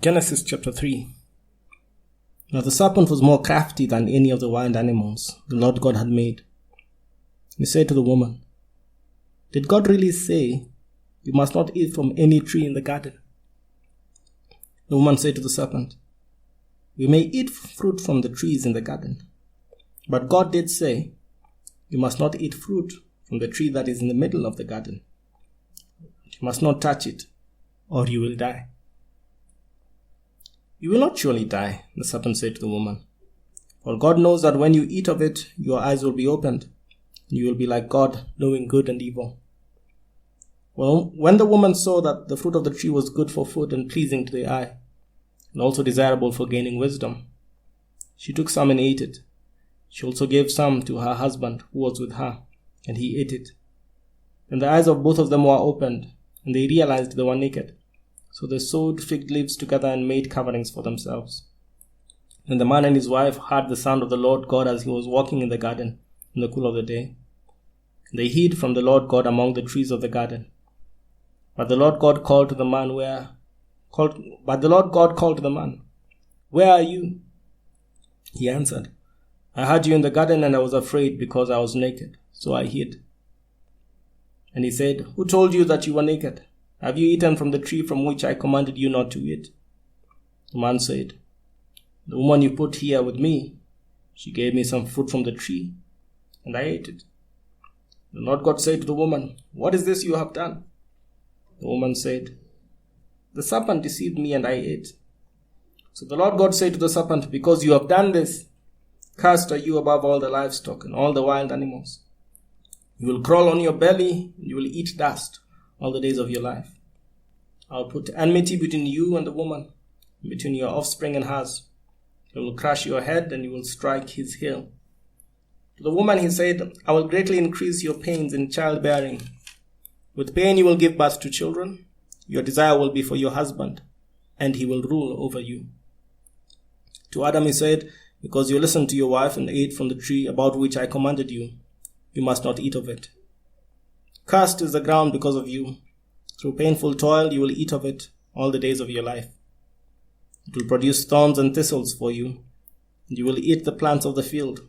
Genesis chapter 3. Now the serpent was more crafty than any of the wild animals the Lord God had made. He said to the woman, "Did God really say, 'You must not eat from any tree in the garden'?" The woman said to the serpent, "We may eat fruit from the trees in the garden. But God did say, 'You must not eat fruit from the tree that is in the middle of the garden. You must not touch it, or you will die.'" "You will not surely die," the serpent said to the woman. "For God knows that when you eat of it, your eyes will be opened, and you will be like God, knowing good and evil." Well, when the woman saw that the fruit of the tree was good for food and pleasing to the eye, and also desirable for gaining wisdom, she took some and ate it. She also gave some to her husband who was with her, and he ate it. Then the eyes of both of them were opened, and they realized they were naked. So they sewed fig leaves together and made coverings for themselves. Then the man and his wife heard the sound of the Lord God as he was walking in the garden in the cool of the day. They hid from the Lord God among the trees of the garden. But the Lord God called to the man, "Where are you?" He answered, "I heard you in the garden, and I was afraid because I was naked, so I hid." And he said, "Who told you that you were naked? Have you eaten from the tree from which I commanded you not to eat?" The man said, "The woman you put here with me, she gave me some fruit from the tree, and I ate it." The Lord God said to the woman, "What is this you have done?" The woman said, "The serpent deceived me, and I ate." So the Lord God said to the serpent, "Because you have done this, cursed are you above all the livestock and all the wild animals. You will crawl on your belly, and you will eat dust all the days of your life. I will put enmity between you and the woman, and between your offspring and hers. He will crush your head, and you will strike his heel." To the woman he said, "I will greatly increase your pains in childbearing. With pain you will give birth to children. Your desire will be for your husband, and he will rule over you." To Adam he said, "Because you listened to your wife and ate from the tree about which I commanded you, you must not eat of it. Cursed is the ground because of you. Through painful toil you will eat of it all the days of your life. It will produce thorns and thistles for you, and you will eat the plants of the field.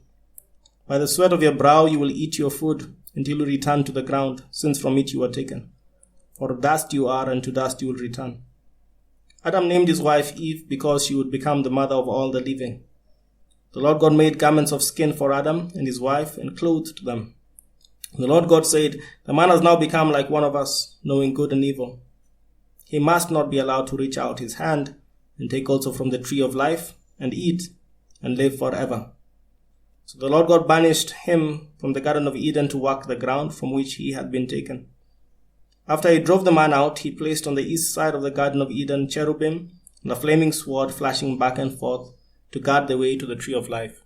By the sweat of your brow you will eat your food until you return to the ground, since from it you were taken. For dust you are, and to dust you will return." Adam named his wife Eve because she would become the mother of all the living. The Lord God made garments of skin for Adam and his wife and clothed them. The Lord God said, "The man has now become like one of us, knowing good and evil. He must not be allowed to reach out his hand and take also from the tree of life and eat and live forever." So the Lord God banished him from the Garden of Eden to work the ground from which he had been taken. After he drove the man out, he placed on the east side of the Garden of Eden cherubim and a flaming sword flashing back and forth to guard the way to the tree of life.